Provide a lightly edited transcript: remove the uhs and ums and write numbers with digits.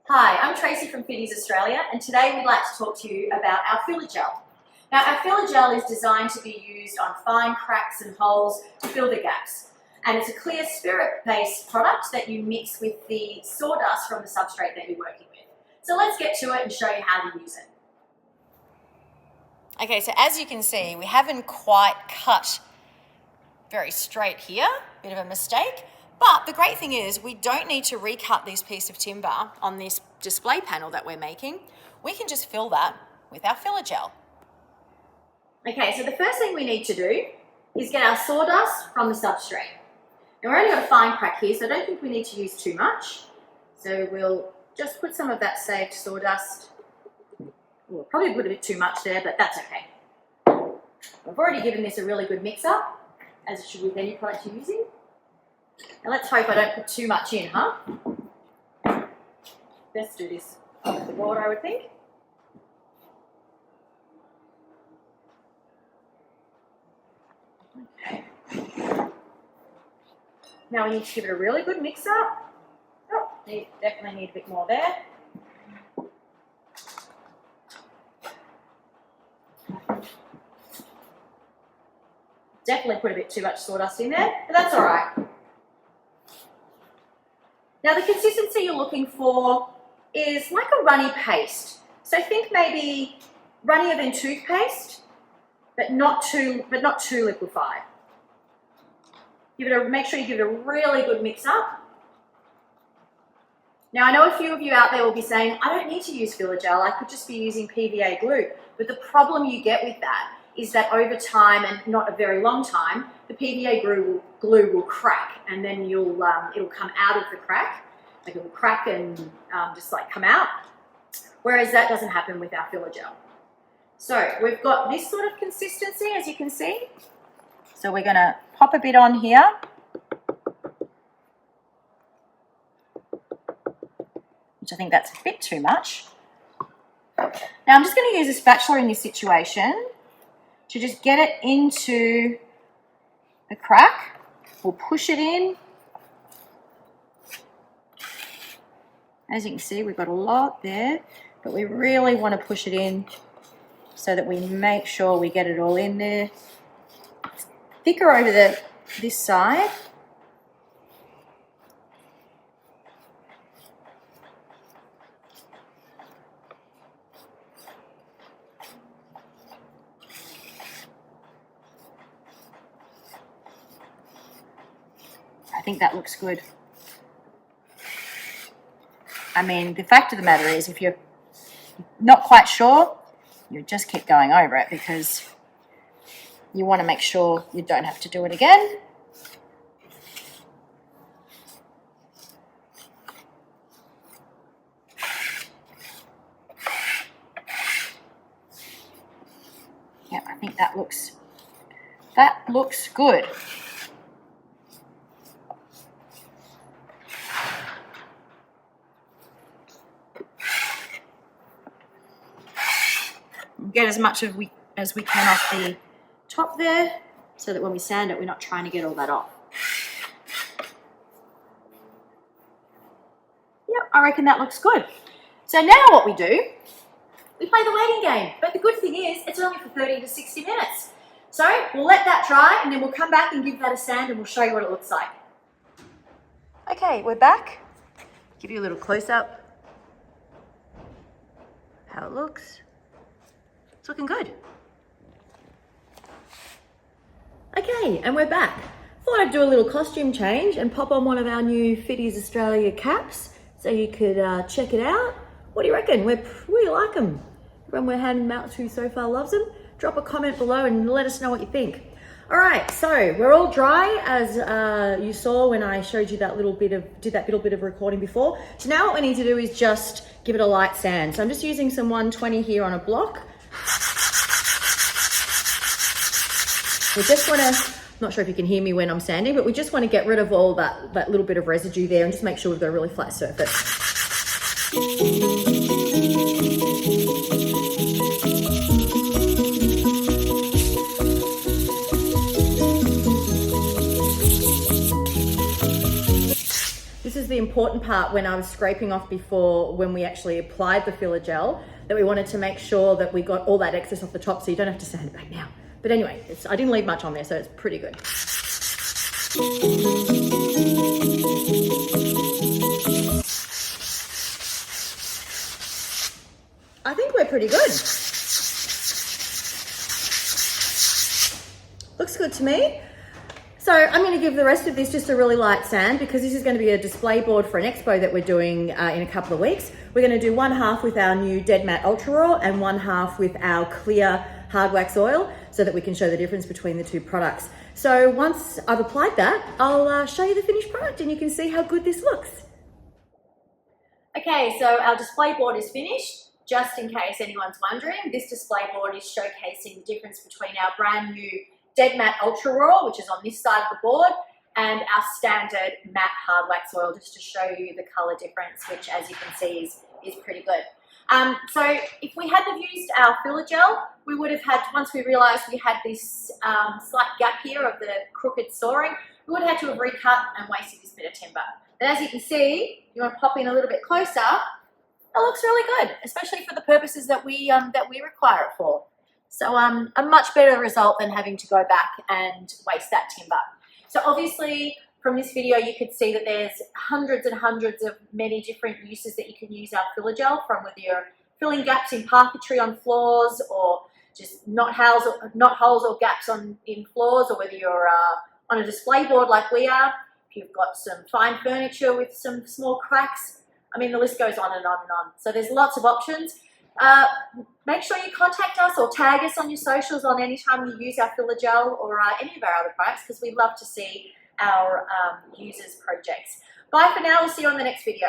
Hi, I'm Tracie from Fiddes Australia, and today we'd like to talk to you about our filler gel. Now, our filler gel is designed to be used on fine cracks and holes to fill the gaps. And it's a clear spirit-based product that you mix with the sawdust from the substrate that you're working with. So let's get to it and show you how to use it. Okay, so as you can see, we haven't quite cut very straight here, bit of a mistake. But the great thing is we don't need to recut this piece of timber on this display panel that we're making. We can just fill that with our filler gel. Okay, so the first thing we need to do is get our sawdust from the substrate. Now we're only got a fine crack here, so I don't think we need to use too much. So we'll just put some of that saved sawdust. We'll probably put a bit too much there, but that's okay. I've already given this a really good mix up, as it should with any product you're using. Now let's hope I don't put too much in, huh? Best do this with the water, I would think. Okay. Now we need to give it a really good mix up. Oh, definitely need a bit more there. Definitely put a bit too much sawdust in there, but that's all right. Now the consistency you're looking for is like a runny paste. So think maybe runnier than toothpaste, but not too liquefied. Make sure you give it a really good mix up. Now I know a few of you out there will be saying, I don't need to use filler gel, I could just be using PVA glue. But the problem you get with that is that over time, and not a very long time, the PVA glue will crack, and then it'll come out of the crack. Like it will crack and just like come out. Whereas that doesn't happen with our filler gel. So we've got this sort of consistency, as you can see. So we're gonna pop a bit on here. Which I think that's a bit too much. Now I'm just gonna use a spatula in this situation to just get it into the crack. We'll push it in. As you can see, we've got a lot there, but we really want to push it in so that we make sure we get it all in there. It's thicker over this side. I think that looks good. I mean, the fact of the matter is, if you're not quite sure, you just keep going over it because you want to make sure you don't have to do it again. Yeah, I think that looks good. Get as much as we can off the top there, so that when we sand it, we're not trying to get all that off. Yep, I reckon that looks good. So now what we do, we play the waiting game. But the good thing is, it's only for 30 to 60 minutes. So we'll let that dry, and then we'll come back and give that a sand, and we'll show you what it looks like. Okay, we're back. Give you a little close-up. How it looks. It's looking good. Okay, and we're back. Thought I'd do a little costume change and pop on one of our new Fiddes Australia caps so you could check it out. What do you reckon? We like them. Everyone we're handing them out to so far loves them. Drop a comment below and let us know what you think. All right, so we're all dry, as you saw when I showed you that little bit of recording before. So now what we need to do is just give it a light sand. So I'm just using some 120 here on a block. We just want to, not sure if you can hear me when I'm sanding, but we just want to get rid of all that little bit of residue there and just make sure we've got a really flat surface. This is the important part when I was scraping off before, when we actually applied the filler gel, that we wanted to make sure that we got all that excess off the top, so you don't have to sand it back now. But anyway, I didn't leave much on there, so it's pretty good. I think we're pretty good. Looks good to me. So I'm going to give the rest of this just a really light sand, because this is going to be a display board for an expo that we're doing in a couple of weeks. We're going to do one half with our new Dead Matte Ultra Raw and one half with our clear hard wax oil, so that we can show the difference between the two products. So once I've applied that, I'll show you the finished product and you can see how good this looks. Okay, so our display board is finished. Just in case anyone's wondering, this display board is showcasing the difference between our brand new Dead Matte Ultra Raw, which is on this side of the board, and our standard matte hard wax oil, just to show you the color difference, which as you can see is pretty good. So if we hadn't used our filler gel, we would have had, once we realized we had this slight gap here of the crooked sawing, we would have had to have recut and wasted this bit of timber. But as you can see, you want to pop in a little bit closer, it looks really good, especially for the purposes that we require it for. So a much better result than having to go back and waste that timber. So obviously from this video you could see that there's hundreds and hundreds of many different uses that you can use our filler gel, from whether you're filling gaps in parquetry on floors, or just knot holes or gaps in floors, or whether you're on a display board like we are, if you've got some fine furniture with some small cracks. I mean, the list goes on and on and on. So there's lots of options. Make sure you contact us or tag us on your socials on any time you use our filler gel or any of our other products, because we'd love to see our users' projects. Bye for now. We'll see you on the next video.